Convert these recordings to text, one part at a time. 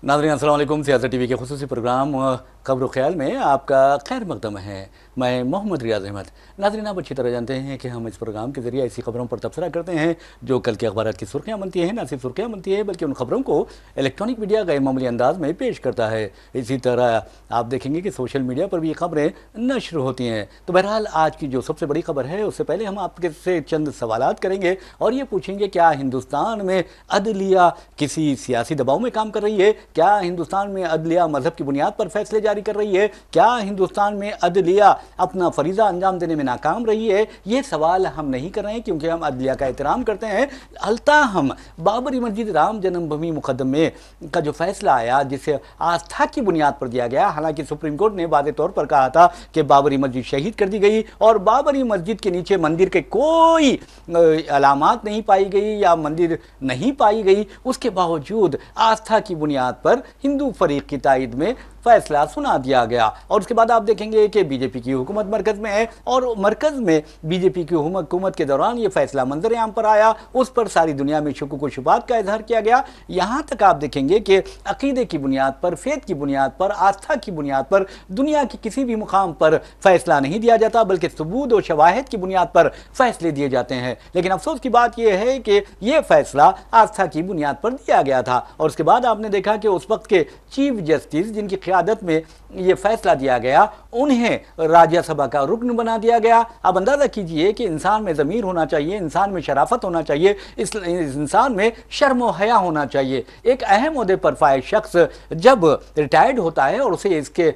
नाज़रीन अस्सलाम वालेकुम। सियासत टीवी के खुसूसी प्रोग्राम खबर ख्याल में आपका खैर मकदम है। मैं मोहम्मद रियाज अहमद। नाज़रीन, आप अच्छी तरह जानते हैं कि हम इस प्रोग्राम के ज़रिए ऐसी खबरों पर तबसरा करते हैं जो कल के अखबार की सुर्खियाँ बनती हैं। न सिर्फ सुर्खियाँ बनती है बल्कि उन खबरों को इलेक्ट्रॉनिक मीडिया गैर मामूली अंदाज में पेश करता है। इसी तरह आप देखेंगे कि सोशल मीडिया पर भी ये खबरें नश्र होती हैं। तो बहरहाल आज की जो सबसे बड़ी खबर है उससे पहले हम आपके से चंद सवालात करेंगे और ये पूछेंगे क्या हिंदुस्तान में अदलिया किसी सियासी दबाव में काम कर रही है? क्या हिंदुस्तान में अदलिया मजहब की बुनियाद पर फैसले जारी कर रही है? क्या हिंदुस्तान में अदलिया अपना फरीजा अंजाम देने में नाकाम रही है? ये सवाल हम नहीं कर रहे हैं क्योंकि हम अदलिया का एहतराम करते हैं। अलता हम बाबरी मस्जिद राम जन्मभूमि मुकदमे का जो फैसला आया जिसे आस्था की बुनियाद पर दिया गया, हालांकि सुप्रीम कोर्ट ने वाज़ेह तौर पर कहा था कि बाबरी मस्जिद शहीद कर दी गई और बाबरी मस्जिद के नीचे मंदिर के कोई अलामात नहीं पाई गई या मंदिर नहीं पाई गई, उसके बावजूद आस्था की बुनियाद पर हिंदू फरीक की तायद में फैसला सुना दिया गया। और उसके बाद आप देखेंगे कि बीजेपी की हुकूमत मरकज में है और मरकज में बीजेपी की हुकूमत के दौरान ये फैसला मंजर आम पर आया, उस पर सारी दुनिया में शुक्क व शुबात का इजहार किया गया। यहाँ तक आप देखेंगे कि अकीदे की बुनियाद पर, फेथ की बुनियाद पर, आस्था की बुनियाद पर दुनिया के किसी भी मुकाम पर फैसला नहीं दिया जाता बल्कि सबूत और शवाहिद की बुनियाद पर फैसले दिए जाते हैं। लेकिन अफसोस की बात यह है कि यह फैसला आस्था की बुनियाद पर दिया गया था। और उसके बाद आपने देखा कि उस वक्त के चीफ जस्टिस जिनकी क़यादत में यह फैसला दिया गया, उन्हें राज्यसभा का रुकन बना दिया गया। अब अंदाज़ा कीजिए कि इंसान में ज़मीर होना चाहिए, इंसान में शराफत होना चाहिए, इस इंसान में शर्म व हया होना चाहिए। एक अहम ओहदे पर फाइज शख्स जब रिटायर्ड होता है और उसे इसके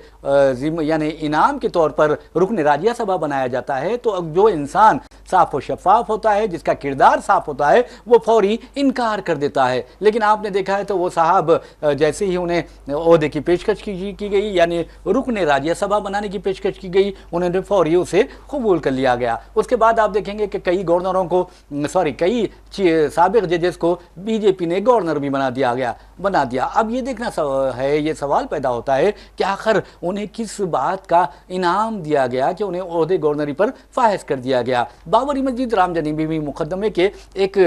यानी इनाम के तौर पर रुकन राज्यसभा बनाया जाता है, तो जो इंसान साफ व शफाफ होता है, जिसका किरदार साफ होता है, वो फौरी इनकार कर देता है। लेकिन आपने देखा है तो वो साहब जैसे ही उन्हें ओहदे की पेशकश की गई यानी रुकन राज्यसभा बनाने की पेशकश की गई, उन्होंने फौरी उसे कबूल कर लिया गया। उसके बाद आप देखेंगे कि कई गवर्नरों को कई साबिक जजेस को बीजेपी ने गवर्नर भी बना दिया। अब ये देखना है, ये सवाल पैदा होता है कि आखिर उन्हें किस बात का इनाम दिया गया कि उन्हें ओहदे गवर्नरी पर फायज कर दिया गया। बाबरी मस्जिद राम जन्मभूमि मुकदमे के एक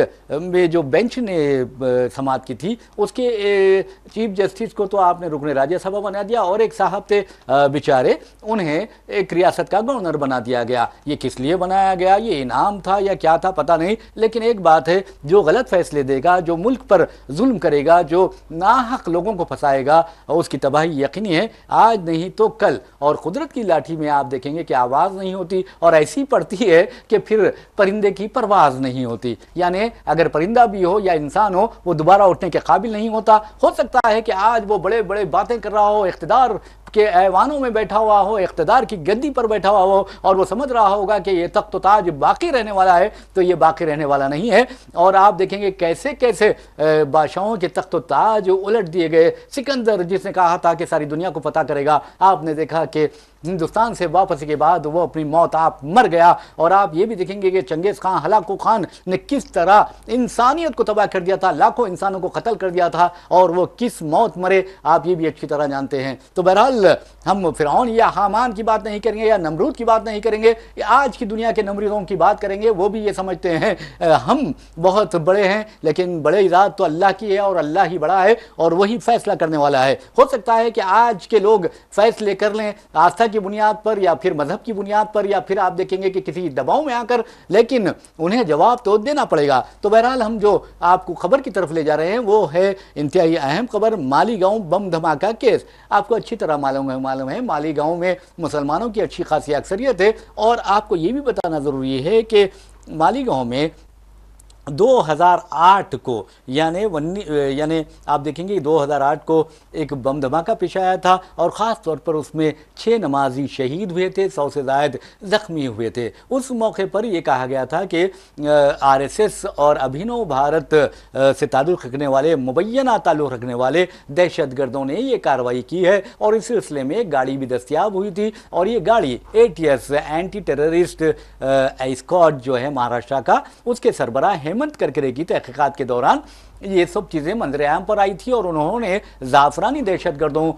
जो बेंच ने समाअत की थी उसके चीफ जस्टिस को तो आपने रुकन राज्यसभा बना दिया और एक साहब थे बेचारे, उन्हें एक रियासत का गवर्नर बना दिया गया। ये किस लिए बनाया गया, ये इनाम था या क्या था पता नहीं, लेकिन एक बात है, जो गलत फैसले देगा, जो मुल्क पर जुल्म करेगा, जो नाहक लोगों को फंसाएगा, उसकी तबाही यकीनी है, आज नहीं तो कल। और कुदरत की लाठी में आप देखेंगे कि आवाज़ नहीं होती और ऐसी पड़ती है कि फिर परिंदे की परवाज़ नहीं होती। यानी अगर परिंदा भी हो या इंसान हो, वो दोबारा उठने के काबिल नहीं होता। हो सकता है कि आज वो बड़े बड़े बातें कर रहा हो, इख्तिदार के ऐवानों में बैठा हुआ हो, इख्तिदार की गद्दी पर बैठा हुआ हो और वो समझ रहा होगा कि ये तख्त ताज बाकी रहने वाला है, तो ये बाकी रहने वाला नहीं है। और आप देखेंगे कैसे कैसे बादशाहों के तख्त ताज उलट दिए गए। सिकंदर जिसने कहा था कि सारी दुनिया को पता करेगा, आपने देखा कि हिंदुस्तान से वापसी के बाद वो अपनी मौत आप मर गया। और आप ये भी देखेंगे कि चंगेज़ खान, हलाकू खान ने किस तरह इंसानियत को तबाह कर दिया था, लाखों इंसानों को कत्ल कर दिया था और वो किस मौत मरे आप ये भी अच्छी तरह जानते हैं। तो बहरहाल हम फिरौन या हामान की बात नहीं करेंगे या नमरूद की बात नहीं करेंगे, आज की दुनिया के नमरूदों की बात करेंगे। वो भी ये समझते हैं हम बहुत बड़े हैं, लेकिन बड़े इजाद तो अल्लाह की है और अल्लाह ही बड़ा है और वही फैसला करने वाला है। हो सकता है कि आज के लोग फैसले कर लें आस्था की बुनियाद पर या फिर मजहब की बुनियाद पर या फिर आप देखेंगे कि किसी दबाव में आकर, लेकिन उन्हें जवाब तो देना पड़ेगा। तो बहरहाल हम जो आपको खबर की तरफ ले जा रहे हैं वो है इंतहाई अहम खबर, मालीगांव बम धमाका केस। आपको अच्छी तरह मालूम है मालीगांव में मुसलमानों की अच्छी खासी अक्सरियत है और आपको ये भी बताना ज़रूरी है कि मालीगांव में 2008 को यानी आप देखेंगे 2008 को एक बम धमाका पेश आया था और ख़ास तौर पर उसमें 6 नमाजी शहीद हुए थे, 100 से ज़ायद ज़ख्मी हुए थे। उस मौके पर यह कहा गया था कि आरएसएस और अभिनव भारत से ताल्लुक़ रखने वाले, मुबैना ताल्लुक़ रखने वाले दहशतगर्दों ने यह कार्रवाई की है और इस सिलसिले में एक गाड़ी भी दस्तियाब हुई थी और ये गाड़ी ATS एंटी टेररिस्ट स्क्वाड जो है महाराष्ट्र का, उसके सरबराह हेमंत करकरे की तहकीकात के दौरान ये सब चीज़ें मंजरेआम पर आई थी और उन्होंने जाफरानी दहशतगर्दों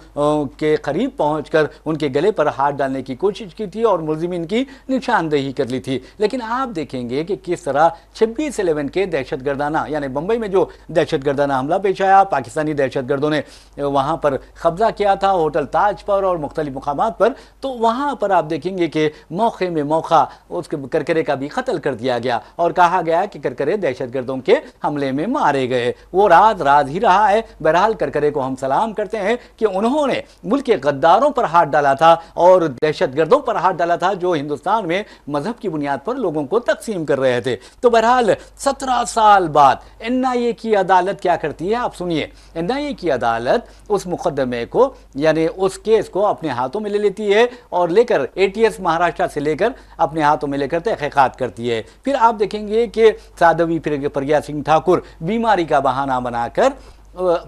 के करीब पहुंचकर उनके गले पर हाथ डालने की कोशिश की थी और मुलजिमीन की निशानदेही कर ली थी। लेकिन आप देखेंगे कि किस तरह 26/11 के दहशतगर्दाना यानी बंबई में जो दहशतगर्दाना हमला पेश आया, पाकिस्तानी दहशतगर्दों ने वहां पर कब्जा किया था होटल ताज पर और मुख्तलिफ मुकामात पर, तो वहां पर आप देखेंगे कि मौके में मौका उसके करकरे का भी कत्ल कर दिया गया और कहा गया कि करकरे दहशतगर्दों के हमले में मारे गए। वो राज राज ही रहा है। बहरहाल करकरे को हम सलाम करते हैं कि उन्होंने मुल्क के गद्दारों पर हाथ डाला था और दहशतगर्दों पर हाथ डाला था जो हिंदुस्तान में मजहब की बुनियाद पर लोगों को तकसीम कर रहे थे। तो बहरहाल 17 साल बाद एनआईए की अदालत क्या करती है, आप सुनिए। एनआईए की अदालत उस मुकदमे को यानी उस केस को अपने हाथों में ले लेती है और लेकर एटीएस महाराष्ट्र से लेकर अपने हाथों में लेकर तहकीकात करती है। फिर आप देखेंगे कि साध्वी प्रज्ञा सिंह ठाकुर बीमारी का बहाना बनाकर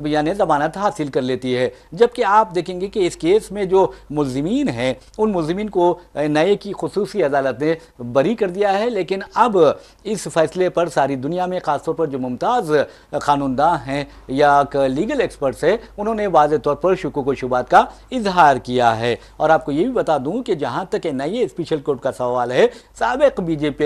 यानी जमानत हासिल कर लेती है। जबकि आप देखेंगे कि इस केस में जो मुलजिमीन हैं उन मुलजिमीन को नए की खुसूसी अदालत ने बरी कर दिया है। लेकिन अब इस फैसले पर सारी दुनिया में ख़ासतौर पर जो मुमताज़ कानूनदां हैं या लीगल एक्सपर्ट्स हैं उन्होंने वाज़ेह तौर पर शुकूक व शुबात का इजहार किया है। और आपको ये भी बता दूं कि जहाँ तक नए स्पेशल कोर्ट का सवाल है, साबिक बीजेपी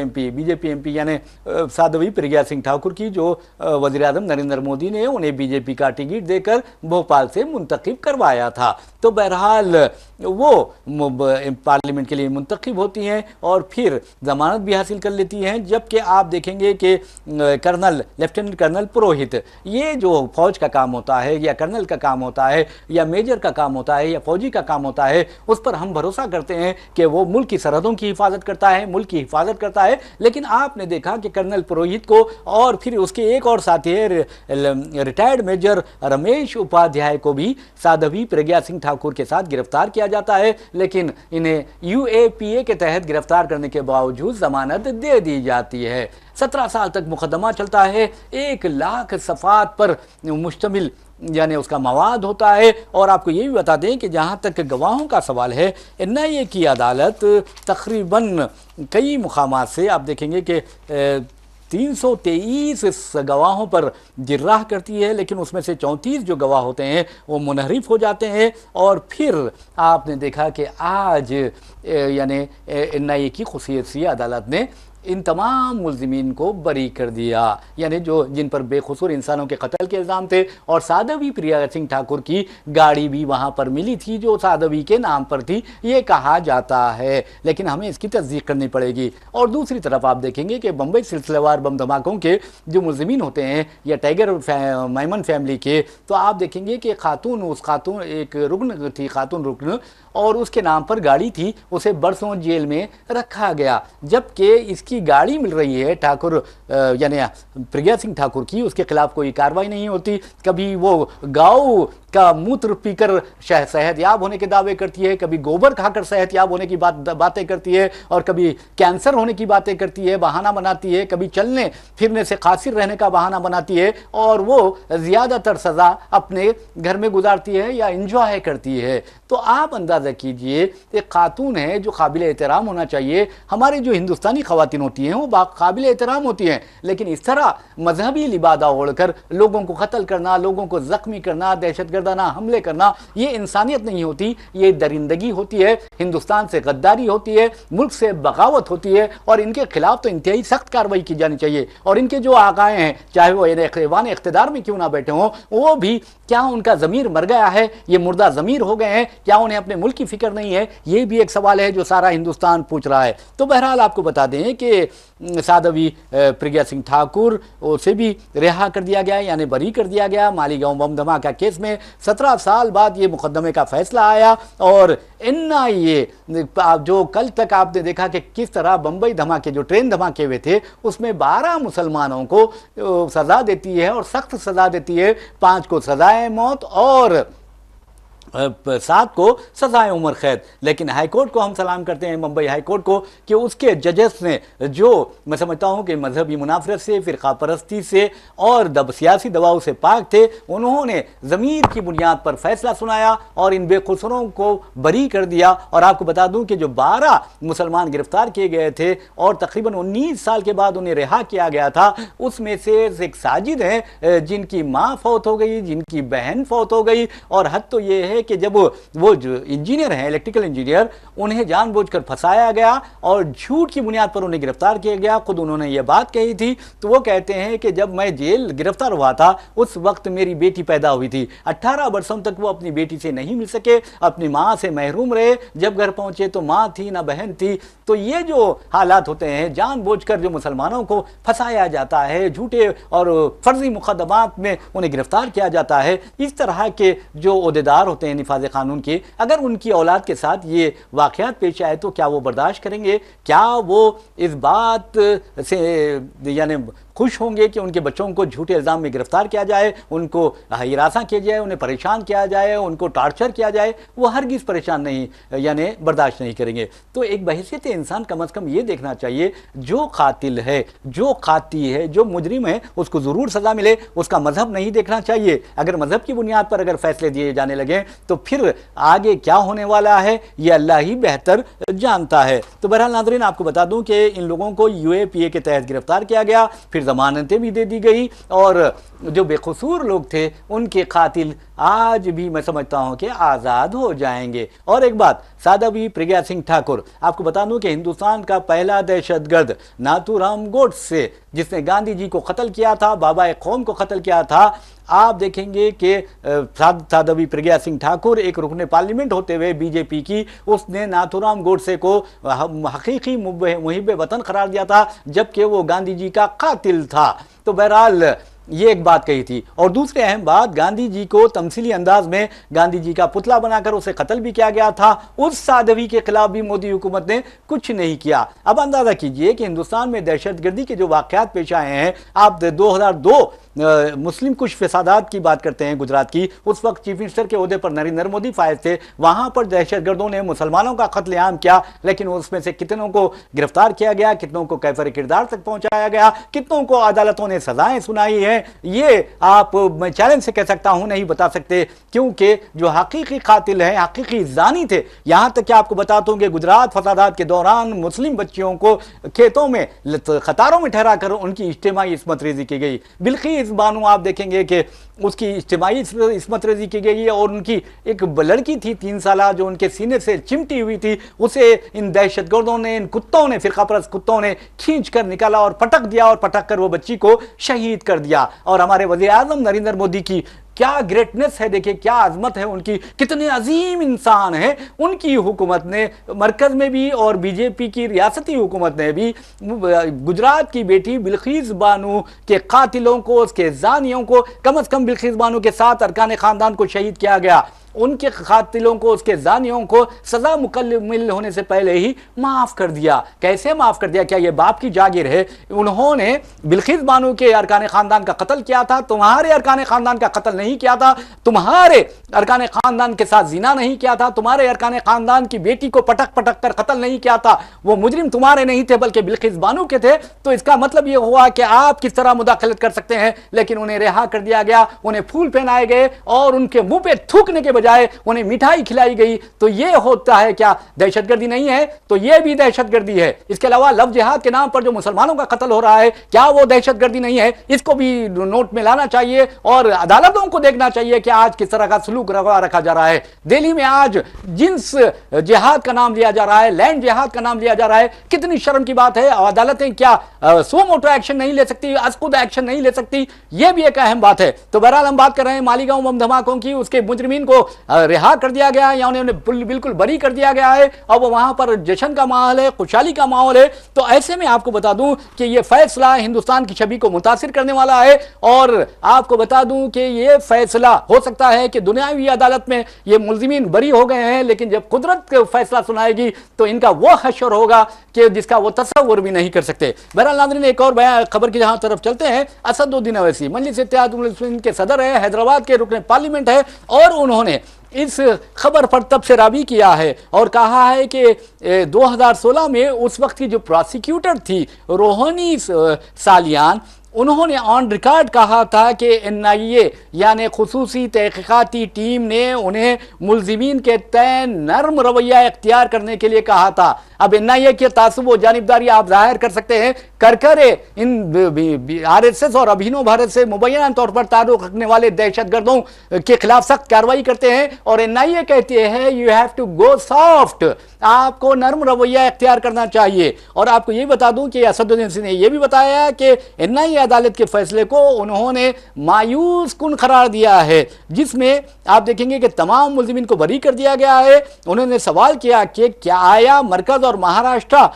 एमपी यानी साध्वी प्रज्ञा सिंह ठाकुर की जो वज़ीर आज़म नरेंद्र मोदी ने उन्हें बीजेपी का टिकट देकर भोपाल से मुंतखब करवाया था। तो बहरहाल वो पार्लियामेंट के लिए मुंतखब होती हैं और फिर जमानत भी हासिल कर लेती हैं। जबकि आप देखेंगे कि लेफ्टिनेंट कर्नल पुरोहित, ये जो फौज का काम होता है या कर्नल का काम होता है या मेजर का काम होता है या फौजी का काम होता है, उस पर हम भरोसा करते हैं कि वो मुल्क की सरहदों की हिफाजत करता है, मुल्क की हिफाजत करता है। लेकिन आपने देखा कि कर्नल पुरोहित को और फिर उसके एक और साथी है रिटायर्ड मेजर रमेश उपाध्याय को भी साध्वी प्रज्ञा सिंह ठाकुर के साथ गिरफ्तार किया जाता है। लेकिन इन्हें यूएपीए के तहत गिरफ्तार करने के बावजूद जमानत दे दी जाती है। 17 साल तक मुकदमा चलता है, 1 लाख सफ़ात पर मुश्तमिल यानी उसका मवाद होता है। और आपको ये भी बता दें कि जहाँ तक गवाहों का सवाल है, एनआईए की अदालत तकरीबन कई मुकामात से आप देखेंगे कि 323 गवाहों पर जिर्राह करती है, लेकिन उसमें से 34 जो गवाह होते हैं वो मुनहरिफ हो जाते हैं। और फिर आपने देखा कि आज यानी एनआईए की खुसूसी अदालत ने इन तमाम मुलजिमीन को बरी कर दिया, यानी जिन पर बेकसूर इंसानों के कत्ल के इल्ज़ाम थे। और साध्वी प्रज्ञा सिंह ठाकुर की गाड़ी भी वहाँ पर मिली थी जो साध्वी के नाम पर थी, ये कहा जाता है। लेकिन हमें इसकी तस्दीक करनी पड़ेगी। और दूसरी तरफ आप देखेंगे कि बम्बई सिलसिलेवार बम धमाकों के जो मुलजिमीन होते हैं या टाइगर मेमन फैमिली के, तो आप देखेंगे कि खातून एक रुकन थी, खातून रुकन, और उसके नाम पर गाड़ी थी, उसे बरसों जेल में रखा गया। जबकि इसकी गाड़ी मिल रही है ठाकुर यानी प्रज्ञा सिंह ठाकुर की, उसके खिलाफ कोई कार्रवाई नहीं होती। कभी वो गाँव का मूत्र पीकर सेहतयाब होने के दावे करती है, कभी गोबर खाकर सेहतयाब होने की बातें करती है, और कभी कैंसर होने की बातें करती है, बहाना बनाती है, कभी चलने फिरने से कासिर रहने का बहाना बनाती है। और वो ज़्यादातर सज़ा अपने घर में गुजारती है या इंजॉय करती है। तो आप अंदाज़ा कीजिए, एक खातून है जो काबिल एहतराम होना चाहिए। हमारी जो हिंदुस्तानी ख़वातीन होती हैं वो काबिल एहतराम होती हैं, लेकिन इस तरह मजहबी लिबादा ओढ़कर लोगों को कत्ल करना, लोगों को ज़ख्मी करना, दहशतगर्दाना हमले करना, ये इंसानियत नहीं होती, ये दरिंदगी होती है, हिंदुस्तान से गद्दारी होती है, मुल्क से बगावत होती है। और इनके खिलाफ तो इंतहाई सख्त कार्रवाई की जानी चाहिए। और इनके जो आकाएँ हैं, चाहे वो ऐवान इख्तिदार में क्यों ना बैठे हों, वो भी क्या उनका ज़मीर मर गया है, ये मुर्दा ज़मीर हो गए हैं, क्या उन्हें अपने मुल्क की फिक्र नहीं है? ये भी एक सवाल है जो सारा हिंदुस्तान पूछ रहा है। तो बहरहाल आपको बता दें कि साध्वी प्रज्ञा सिंह ठाकुर उसे भी रिहा कर दिया गया, यानी बरी कर दिया गया। मालीगांव बम धमाका केस में 17 साल बाद ये मुकदमे का फैसला आया। और एनआईए जो कल तक आपने देखा कि किस तरह बम्बई धमाके, जो ट्रेन धमाके हुए थे, उसमें 12 मुसलमानों को सज़ा देती है और सख्त सज़ा देती है, 5 को सज़ाए मौत और साथ को सजाए उम्र कैद। लेकिन हाईकोर्ट को हम सलाम करते हैं, मुंबई हाईकोर्ट को, कि उसके जजेस ने, जो मैं समझता हूं कि मजहबी मुनाफरत से, फिरका परस्ती से और सियासी दबाव से पाक थे, उन्होंने ज़मीर की बुनियाद पर फैसला सुनाया और इन बेकसूरों को बरी कर दिया। और आपको बता दूं कि जो 12 मुसलमान गिरफ्तार किए गए थे और तकरीबन 19 साल के बाद उन्हें रिहा किया गया था, उसमें से एक साजिद है जिनकी माँ फौत हो गई, जिनकी बहन फौत हो गई। और हद तो ये है कि जब वो जो इंजीनियर हैं, इलेक्ट्रिकल इंजीनियर, उन्हें जानबूझकर फंसाया गया और झूठ की बुनियाद पर उन्हें गिरफ्तार किया गया। खुद उन्होंने ये बात कही थी, तो वो कहते हैं कि जब मैं जेल गिरफ्तार हुआ था उस वक्त मेरी बेटी पैदा हुई थी। 18 वर्षों तक वो अपनी बेटी से नहीं मिल सके, अपनी माँ से महरूम रहे। जब घर पहुंचे तो माँ थी ना बहन थी। तो ये जो हालात होते हैं, जानबूझकर जो मुसलमानों को फंसाया जाता है, झूठे और फर्जी मुकदमात में उन्हें गिरफ्तार किया जाता है, इस तरह के जो ओहदेदार होते हैं निफाज कानून के, अगर उनकी औलाद के साथ ये वाक़यात पेश आए तो क्या वो बर्दाश्त करेंगे? क्या वो इस बात से यानी खुश होंगे कि उनके बच्चों को झूठे इल्ज़ाम में गिरफ्तार किया जाए, उनको हिरासा किया जाए, उन्हें परेशान किया जाए, उनको टार्चर किया जाए? वो हरगिज़ परेशान नहीं, यानी बर्दाश्त नहीं करेंगे। तो एक बहैसियत इंसान कम अज़ कम ये देखना चाहिए, जो कातिल है, जो काती है, जो मुजरिम है, उसको ज़रूर सज़ा मिले। उसका मजहब नहीं देखना चाहिए। अगर मजहब की बुनियाद पर अगर फैसले दिए जाने लगे तो फिर आगे क्या होने वाला है ये अल्लाह ही बेहतर जानता है। तो बहरहाल नाज़रीन, आपको बता दूं कि इन लोगों को UAPA के तहत गिरफ्तार किया गया, फिर जमानतें भी दे दी गई और जो बेकसूर लोग थे उनके कातिल आज भी मैं समझता हूं कि आज़ाद हो जाएंगे। और एक बात, साध्वी प्रज्ञा सिंह ठाकुर, आपको बता दूं कि हिंदुस्तान का पहला दहशतगर्द नाथूराम गोडसे, जिसने गांधी जी को कत्ल किया था, बाबा कौम को कत्ल किया था, आप देखेंगे कि साध्वी प्रज्ञा सिंह ठाकुर एक रुकने पार्लियामेंट होते हुए बीजेपी की, उसने नाथूराम गोडसे को हकीकी मुहिब वतन करार दिया था, जबकि वो गांधी जी का कातिल था। तो बहरहाल ये एक बात कही थी। और दूसरी अहम बात, गांधी जी को तमसीली अंदाज में गांधी जी का पुतला बनाकर उसे कत्ल भी किया गया था। उस साध्वी के खिलाफ भी मोदी हुकूमत ने कुछ नहीं किया। अब अंदाजा कीजिए कि हिंदुस्तान में दहशतगर्दी के जो वाकयात पेश आए हैं, आप 2002 मुस्लिम कुछ फसादात की बात करते हैं गुजरात की, उस वक्त चीफ मिनिस्टर के ओहदे पर नरेंद्र मोदी फायज थे। वहां पर दहशतगर्दों ने मुसलमानों का कत्लेआम किया, लेकिन उसमें से कितनों को गिरफ्तार किया गया, कितनों को कैफर किरदार तक पहुंचाया गया, कितनों को अदालतों ने सजाएं सुनाई है, ये आप मैं चैलेंज से कह सकता हूं नहीं बता सकते, क्योंकि जो हकीकी कातिल है, हकीकी जानी थे। यहां तक कि आपको बताता हूं कि गुजरात फसादात के दौरान मुस्लिम बच्चियों को खेतों में कतारों में ठहरा कर उनकी इज्तिमाई इस्मत रेजी की गई। बिल्किस बानो आप देखेंगे कि उसकी इज्तिमाई इस्मत रेजी की गई है और उनकी एक लड़की थी 3 साल जो उनके सीने से चिमटी हुई थी, उसे इन दहशतगर्दों ने, इन कुत्तों ने, फिरकापरस्त कुत्तों ने खींच कर निकाला और पटक दिया और पटक कर वो बच्ची को शहीद कर दिया। और हमारे वज़ीर आज़म नरेंद्र मोदी की क्या ग्रेटनेस है, देखिए क्या अजमत है उनकी, कितने अजीम इंसान है। उनकी हुकूमत ने मरकज में भी और बीजेपी की रियासती हुकूमत ने भी गुजरात की बेटी बिल्किस बानो के कातिलों को, उसके जानियों को, कम से कम बिल्किस बानो के 7 अरकान खानदान को शहीद किया गया। उनके कातिलों को, उसके जानियों को सजा मुकम्मल होने से पहले ही माफ कर दिया। कैसे माफ कर दिया? क्या यह बाप की जागीर है? उन्होंने बिल्किस बानो के अरकान खानदान का कत्ल किया था, तुम्हारे अरकान खानदान का कत्ल नहीं किया था, तुम्हारे अरकान खानदान के साथ जिना नहीं किया था, तुम्हारे अरकान खानदान की बेटी को पटक पटक कर कत्ल नहीं किया था, वो मुजरिम तुम्हारे नहीं थे बल्कि बिल्किस बानो के थे। तो इसका मतलब यह हुआ कि आप किस तरह मुदाखलत कर सकते हैं। लेकिन उन्हें रिहा कर दिया गया, उन्हें फूल पहनाए गए और उनके मुंह पे थूकने के बजाय उन्हें मिठाई खिलाई गई। तो यह होता है क्या दहशतगर्दी नहीं है? तो यह भी दहशतगर्दी है। इसके अलावा लव जिहाद के नाम पर जो मुसलमानों का कत्ल हो रहा है, क्या वो दहशतगर्दी नहीं है? इसको भी नोट में लाना चाहिए और अदालतों को देखना चाहिए कि आज किस तरह का सलूक रखा जा रहा है। दिल्ली में आज जिन्स जिहाद का नाम लिया जा रहा है, लैंड जिहाद का नाम लिया जा रहा है, कितनी शर्म की बात है। अदालतें क्या सो मोटो एक्शन नहीं ले सकती, असखुद एक्शन नहीं ले सकती? यह भी एक अहम बात है। तो बहरहाल हम बात कर रहे हैं मालीगांव बम धमाकों की, उसके मुजरिमीन को रिहा कर दिया गया या उन्हें बिल्कुल बरी कर दिया गया है। अब वहां पर जश्न का माहौल है, खुशहाली का माहौल है। तो ऐसे में आपको बता दूं कि यह फैसला हिंदुस्तान की छवि को मुतासिर करने वाला है और आपको बता दूं कि यह फैसला हो सकता है कि दुनियावी अदालत में ये मुलजिमीन बरी हो गए हैं, लेकिन जब कुदरत फैसला सुनाएगी तो इनका वो हशर होगा कि जिसका वो तसव्वुर भी नहीं कर सकते। बहरहाल नाज़रीन, एक और खबर की जहां तरफ चलते हैं, असदुद्दीन अवैसी मजलिस इत्तेहाद उल मुस्लिमीन के सदर है, हैदराबाद के रुकन पार्लियामेंट है और उन्होंने इस खबर पर तब से रावी किया है और कहा है कि 2016 में उस वक्त की जो प्रोसिक्यूटर थी रोहिणी सालियान, उन्होंने ऑन रिकॉर्ड कहा था कि एनआईए यानी खुसूसी तहकीकाती टीम ने उन्हें मुलजिमीन के तय नर्म रवैया इख्तियार करने के लिए कहा था। अब एनआईए के तासुब व जानिबदारी आप जाहिर कर सकते हैं, कर इन आरएसएस और अभिनव भारत से मुबैना तौर पर ताल्लुक रखने वाले दहशतगर्दों के खिलाफ सख्त कार्रवाई करते हैं और एनआईए कहती है you have to go soft, आपको नर्म रवैया इख्तियार करना चाहिए। और आपको यह बता दूं कि असदुद्दीन सिंह ने यह भी बताया कि एनआईए अदालत के फैसले को उन्होंने मायूस कुन करार दिया है, जिसमें आप देखेंगे कि तमाम मुल्जिमीन को बरी कर दिया गया है। उन्होंने सवाल किया कि क्या आया मरकज और महाराष्ट्र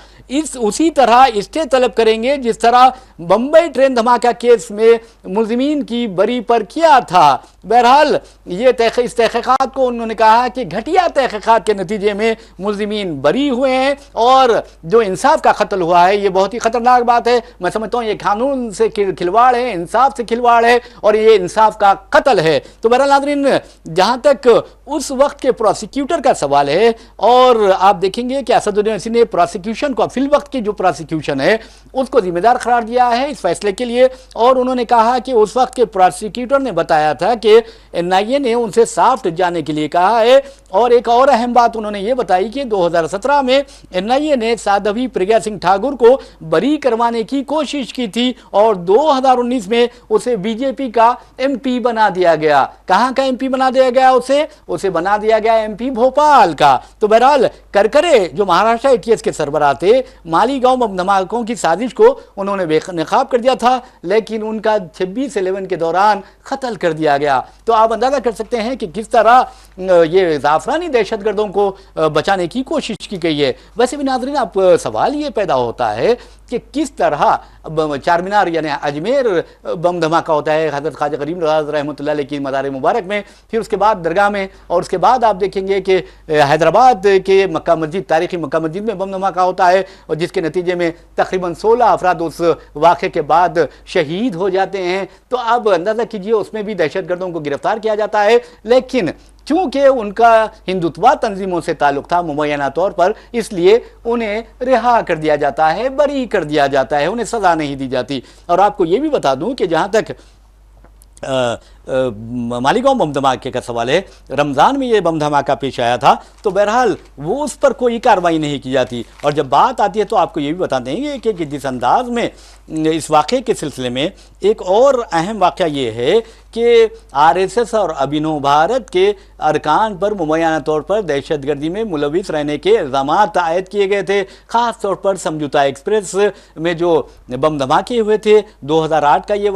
उसी तरह स्टे तलब करेंगे जिस तरह बंबई ट्रेन धमाका केस में मुल्जिमीन की बरी पर किया था। बहरहाल ये इस तहकीकात को उन्होंने कहा कि घटिया तहकीकात के नतीजे में मुल्जिमीन बरी हुए हैं और जो इंसाफ का कत्ल हुआ है ये बहुत ही खतरनाक बात है। मैं समझता हूँ ये कानून से खिलवाड़ है, इंसाफ से खिलवाड़ है और ये इंसाफ का कत्ल है। तो बहरहाल नाज़रीन, जहाँ तक उस वक्त के प्रोसिक्यूटर का सवाल है और आप देखेंगे कि असदुद्दीन ओवैसी ने प्रोसिक्यूशन को फिल वक्त की जो प्रोसिक्यूशन है उसको जिम्मेदार करार दिया है इस फैसले के लिए। और उन्होंने कहा कि उस वक्त के प्रोसिक्यूटर ने बताया था कि एनआईए ने उनसे साफ्ट जाने के लिए कहा है। और एक और अहम बात उन्होंने ये बताई कि 2017 में एनआईए ने साध्वी प्रज्ञा सिंह ठाकुर को बरी करवाने की कोशिश की थी और 2019 में उसे बीजेपी का एमपी बना दिया गया। कहां का एमपी बना दिया गया? उसे बना दिया गया एमपी भोपाल का। तो बहरहाल करकरे जो महाराष्ट्र एटीएस के सरबराह थे, मालीगांव बम धमाकों की साजिश को उन्होंने बेनकाब कर दिया था, लेकिन उनका 26/11 के दौरान कत्ल कर दिया गया। तो आप अंदाजा कर सकते हैं कि किस तरह ये जाफरानी दहशतगर्दों को बचाने की कोशिश की गई है। वैसे भी नाज़रीन, आप सवाल ये पैदा होता है कि किस तरह चारमीनार यानी अजमेर बम धमाका होता है हज़रत ख्वाजा गरीब नवाज़ रहमतुल्लाह अलैह की मज़ार मुबारक में, फिर उसके बाद दरगाह में, और उसके बाद आप देखेंगे कि हैदराबाद के मक्का मस्जिद, तारीखी मक्का मस्जिद में बम धमाका होता है और जिसके नतीजे में तकरीबन 16 अफराद उस वाक़े के बाद शहीद हो जाते हैं। तो आप अंदाज़ा कीजिए उसमें भी दहशतगर्दों को गिरफ्तार किया जाता है, लेकिन चूंकि उनका हिंदुत्वा तंजीमों से ताल्लुक था मुबैना तौर पर, इसलिए उन्हें रिहा कर दिया जाता है, बरी कर दिया जाता है, उन्हें सजा नहीं दी जाती। और आपको ये भी बता दूं कि जहां तक मालीगांव बम धमाके का सवाल है, रमज़ान में ये बम धमाका पेश आया था तो बहरहाल वो उस पर कोई कार्रवाई नहीं की जाती। और जब बात आती है तो आपको ये भी बता देंगे कि जिस अंदाज में इस वाक़े के सिलसिले में एक और अहम वाक़या ये है कि आरएसएस और अभिनव भारत के अरकान पर मुबैना तौर पर दहशतगर्दी में मुलविस रहने के इल्ज़ाम आयद किए गए थे। ख़ास तौर पर समझौता एक्सप्रेस में जो बम धमाके हुए थे, 2008 का ये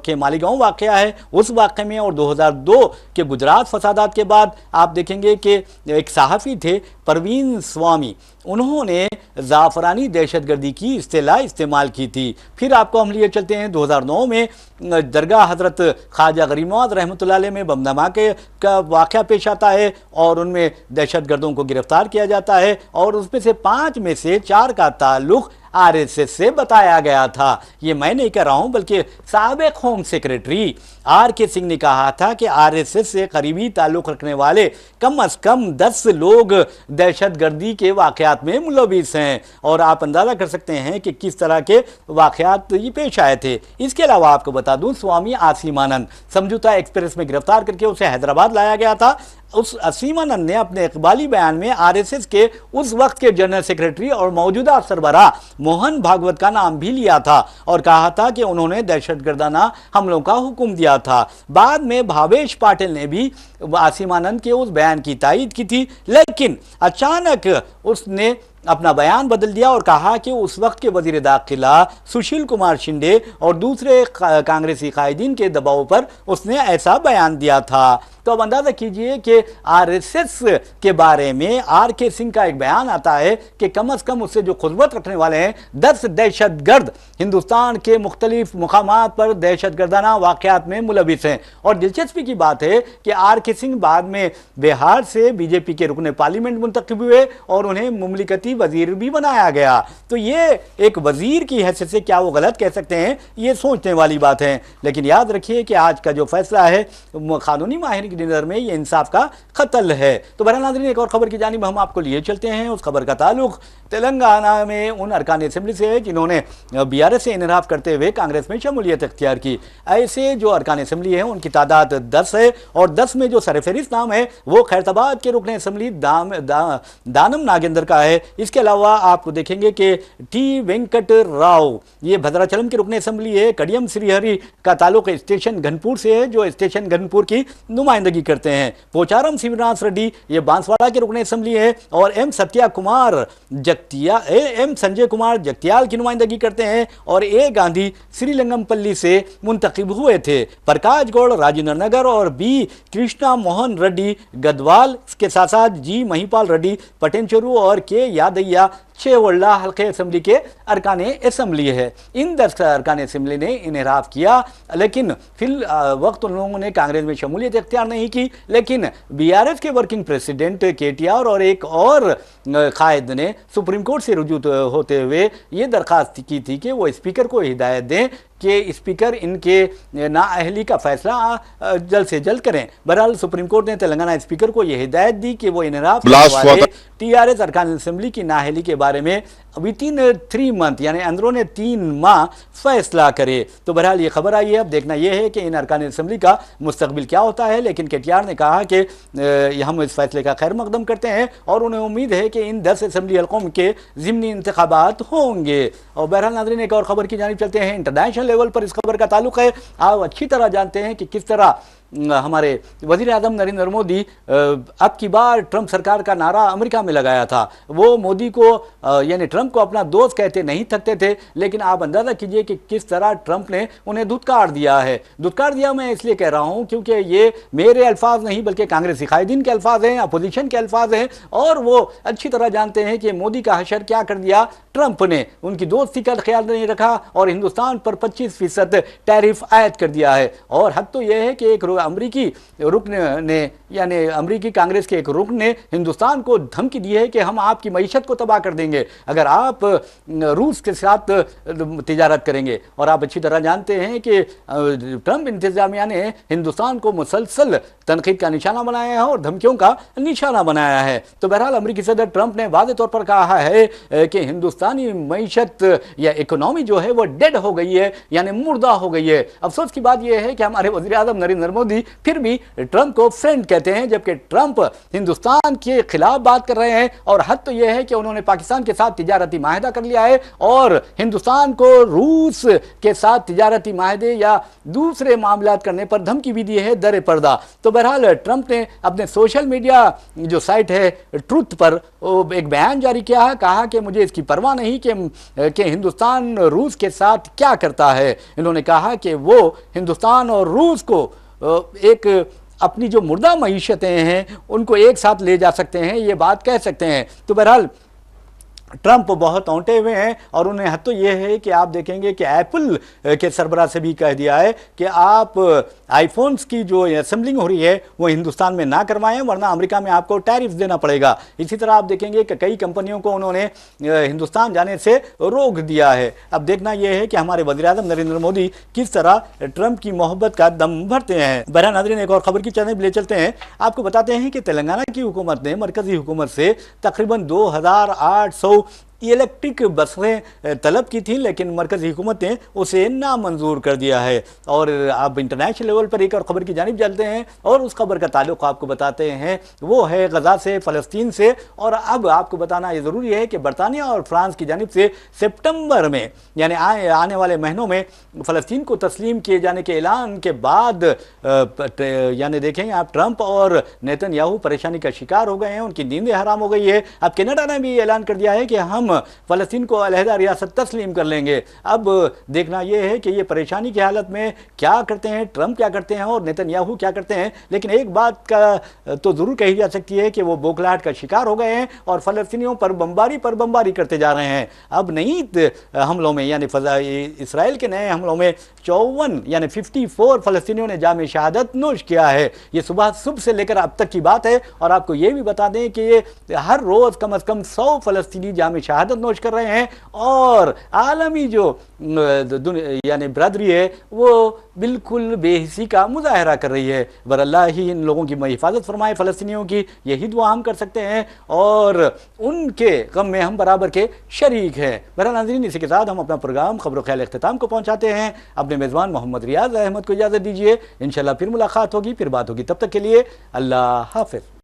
के मालीगांव वाक़या है, उस वाक़े में, और 2002 के गुजरात फसादात के बाद आप देखेंगे कि एक सहाफ़ी थे परवीन स्वामी, उन्होंने जाफरानी दहशतगर्दी की इस्तेलाह इस्तेमाल की थी। फिर आपको हम लिए चलते हैं 2009 में दरगाह हज़रत ख्वाजा गरीब नवाज़ रहमतुल्लाह अलैह में बम धमाके का वाक़या पेश आता है और उनमें दहशतगर्दों को गिरफ्तार किया जाता है और उसमें से 5 में से 4 का ताल्लुक़ आरएसएस से बताया गया था। ये मैं नहीं कह रहा हूं, बल्कि साबिक होम सेक्रेटरी आर.के. सिंह ने कहा था कि आरएसएस से करीबी ताल्लुक रखने वाले कम से कम 10 लोग दहशतगर्दी के वाक़यात में मुलविस हैं। और आप अंदाज़ा कर सकते हैं कि किस तरह के वाक़यात ये पेश आए थे। इसके अलावा आपको बता दूं, स्वामी आसिमानंद समझौता एक्सप्रेस में गिरफ्तार करके उसे हैदराबाद लाया गया था। उस असीमानंद ने अपने इकबाली बयान में आरएसएस के उस वक्त के जनरल सेक्रेटरी और मौजूदा सरबराह मोहन भागवत का नाम भी लिया था और कहा था कि उन्होंने दहशतगर्दाना हमलों का हुक्म दिया था। बाद में भावेश पाटिल ने भी आसिमानंद के उस बयान की तायीद की थी, लेकिन अचानक उसने अपना बयान बदल दिया और कहा कि उस वक्त के वजीर दाखिला सुशील कुमार शिंदे और दूसरे कांग्रेसी कायदीन के दबाव पर उसने ऐसा बयान दिया था। तो अब अंदाजा कीजिए कि आरएसएस के बारे में आर.के. सिंह का एक बयान आता है कि कम से कम उससे जो खुजबत रखने वाले हैं 10 दहशतगर्द हिंदुस्तान के मुख्तलिफ मुकामात पर दहशतगर्दाना वाक़यात में मुलविस हैं। और दिलचस्पी की बात है कि आर.के. सिंह बाद में बिहार से बीजेपी के रुकने पार्लियामेंट मुंतखब हुए और उन्हें मुमलिकती वजीर भी बनाया गया। तो ये एक वजीर की हैसियत से क्या वो गलत कह सकते हैं, ये सोचने वाली बात है। लेकिन याद रखिए कि आज का जो फैसला है कानूनी माहिर की नज़र में ये इंसाफ का कत्ल है। तो बहरहाल नाज़रीन, एक और खबर की जानिब हम आपको लिए चलते हैं। उस खबर का ताल्लुक तेलंगाना में उन अरकान असेंबली से है जिन्होंने बीआरएस से इनहराफ करते हुए कांग्रेस में शमूलियत इख्तियार की। ऐसे जो अरकान असेंबली है उनकी तादाद 10 है और 10 में जो सरफहरिस्त नाम है वो खैरताबाद के रुकन असेंबली दानम नागेंद्र का है। इसके अलावा आपको देखेंगे कि टी वेंकट राव ये भद्राचलम के रुकन असेंबली है। कडियम श्रीहरि का ताल्लुक स्टेशन घनपुर से है, जो स्टेशन घनपुर की नुमाइंदगी करते हैं। पोचारम शिवनाथ रेड्डी ये बांसवाड़ा के रुकन असेंबली है और एम संजय कुमार जगतियाल की नुमाइंदगी करते हैं और ए गांधी श्रीलंगमपल्ली से मुंतखब हुए थे। प्रकाश गौड़ राजेंद्र नगर और बी कृष्णा मोहन रेड्डी गदवाल के साथ साथ जी महिपाल रेड्डी पटेंचेरू और के यादయ్య छेवल्ला हल्के असेंबली के अरकान असेंबली है। इन 10 अरकान असेंबली ने इनहराफ किया, लेकिन फिल वक्त उन लोगों ने कांग्रेस में शमूलियत इख्तियार नहीं की। लेकिन बीआरएस के वर्किंग प्रेसिडेंट केटीआर और एक और कायद ने सुप्रीम कोर्ट से रुजू होते हुए ये दरखास्त की थी कि वो स्पीकर को हिदायत दें कि स्पीकर इनके नाअहली का फैसला जल्द से जल्द करें। बहरहाल सुप्रीम कोर्ट ने तेलंगाना स्पीकर को यह हिदायत दी कि वो इनहराफ वाले टीआरएस अरकान असेंबली की नाअहली के बारे में विद इन 3 मंथ यानी अंदरूनी 3 माह फैसला करे। तो बहरहाल ये खबर आई है। अब देखना यह है कि इन अरकान असेंबली का मुस्तकबिल क्या होता है। लेकिन केटीआर ने कहा कि हम इस फैसले का खैर मकदम करते हैं और उन्हें उम्मीद है कि इन 10 असेंबली हल्कों के ज़िमनी इंतखाबात होंगे। और बहरहाल नाज़रीन, एक और खबर की जानिब चलते हैं। इंटरनेशनल लेवल पर इस खबर का ताल्लुक है। आप अच्छी तरह जानते हैं कि किस तरह हमारे वज़ीर आज़म नरेंद्र मोदी अब की बार ट्रंप सरकार का नारा अमेरिका में लगाया था। वो मोदी को यानी ट्रंप को अपना दोस्त कहते नहीं थकते थे, लेकिन आप अंदाज़ा कीजिए कि किस तरह ट्रंप ने उन्हें धुतकार दिया है। धुतकार दिया मैं इसलिए कह रहा हूं क्योंकि ये मेरे अल्फाज नहीं बल्कि कांग्रेसी कायदीन के अल्फाज हैं, अपोजिशन के अल्फाज हैं, और वो अच्छी तरह जानते हैं कि मोदी का हशर क्या कर दिया ट्रंप ने। उनकी दोस्ती का ख्याल नहीं रखा और हिंदुस्तान पर 25% टैरिफ आयद कर दिया है। और हद तो यह है कि एक अमरीकी रुकन ने यानी अमरीकी कांग्रेस के एक रुकन ने हिंदुस्तान को धमकी दी है कि हम आपकी मईशत को तबाह कर देंगे अगर आप रूस के साथ तिजारत करेंगे। और आप अच्छी तरह जानते हैं कि ट्रंप इंतजामिया ने हिंदुस्तान को मुसलसल तनकीद का निशाना बनाया है और धमकियों का निशाना बनाया है। तो बहरहाल अमरीकी सदर ट्रंप ने वाज़ेह तौर पर कहा है कि हिंदुस्तानी मईशत या इकोनॉमी जो है वो डेड हो गई है, यानी मुर्दा हो गई है। अफसोस की बात यह है कि हमारे वज़ीर आज़म नरेंद्र मोदी फिर भी ट्रंप को फ्रेंड कहते हैं, जबकि ट्रंप हिंदुस्तान के खिलाफ बात कर रहे हैं। और हद तो यह है कि उन्होंने पाकिस्तान के साथ तिजारती माहिदा कर लिया है और हिंदुस्तान को रूस के साथ तिजारती माहिदे या दूसरे मामलात करने पर धमकी भी दी है दर पर्दा। तो बहरहाल ट्रंप ने अपने सोशल मीडिया जो साइट है ट्रुथ पर एक बयान जारी किया है, कहा कि मुझे इसकी परवाह नहीं कि हिंदुस्तान रूस के साथ क्या करता है। इन्होंने कहा कि वो हिंदुस्तान और रूस को एक अपनी जो मुर्दा मईशतें हैं उनको एक साथ ले जा सकते हैं, ये बात कह सकते हैं। तो बहरहाल ट्रंप बहुत औंटे हुए हैं और उन्हें हद तो ये है कि आप देखेंगे कि एप्पल के सरबराह से भी कह दिया है कि आप आईफोन्स की जो असेंबलिंग हो रही है वो हिंदुस्तान में ना करवाएं, वरना अमेरिका में आपको टैरिफ देना पड़ेगा। इसी तरह आप देखेंगे कि कई कंपनियों को उन्होंने हिंदुस्तान जाने से रोक दिया है। अब देखना यह है कि हमारे वज़ीर-ए-आज़म नरेंद्र मोदी किस तरह ट्रंप की मोहब्बत का दम भरते हैं। बहरहाल नाज़रीन, एक और खबर की तरफ ले चलते हैं। आपको बताते हैं कि तेलंगाना की हुकूमत ने मरकजी हुकूमत से तकरीबन 2800 इलेक्ट्रिक बसें तलब की थी, लेकिन मरकज़ी हुकूमत ने उसे नामंजूर कर दिया है। और आप इंटरनेशनल लेवल पर एक और ख़बर की जानिब चलते हैं और उस खबर का ताल्लुक़ आपको बताते हैं, वो है गज़ा से, फ़लस्तीन से। और अब आपको बताना ये ज़रूरी है कि बरतानिया और फ्रांस की जानिब से सितंबर में यानी आने वाले महीनों में फ़लस्तीन को तस्लीम किए जाने के ऐलान के बाद यानी देखेंगे आप ट्रंप और नेतन्याहू परेशानी का शिकार हो गए हैं, उनकी नींदें हराम हो गई है। अब कनाडा ने भी ऐलान कर दिया है कि हम हम फ़लस्तीन को अलहदा रियासत तस्लीम कर लेंगे। अब देखना यह है कि ये परेशानी की हालत में क्या करते हैं, ट्रंप क्या करते हैं और नेतन्याहू क्या करते हैं। लेकिन एक बात का तो ज़रूर कही जा सकती है कि वो बौखलाहट का शिकार हो गए हैं और फ़लस्तीनियों पर बमबारी करते जा रहे हैं। अब नई हमलों में यानी इसराइल के नए हमलों में 54 यानी 54 फ़लस्तीनियों ने जाम शहादत नोश किया है। ये सुबह से लेकर अब तक की बात है। और आपको ये भी बता दें कि ये हर रोज़ कम अज़ कम 100 फ़लस्तीनी जाम शहादत नोश कर रहे हैं और आलमी जो यानी बरदरी है वो बिल्कुल बेहिसी का मुजाहरा कर रही है। बर अल्लाह ही इन लोगों की हिफाजत फरमाए, फ़लस्तीनियों की, यही दुआ हम कर सकते हैं और उनके गम में हम बराबर के शरीक हैं। बहरहाल नाज़रीन, इसी के साथ हम अपना प्रोग्राम खबर ख्याल इख्तिताम को पहुँचाते हैं। अपने मेज़बान मोहम्मद रियाज अहमद को इजाज़त दीजिए। इंशाअल्लाह फिर मुलाकात होगी, फिर बात होगी। तब तक के लिए अल्लाह हाफ़िज़।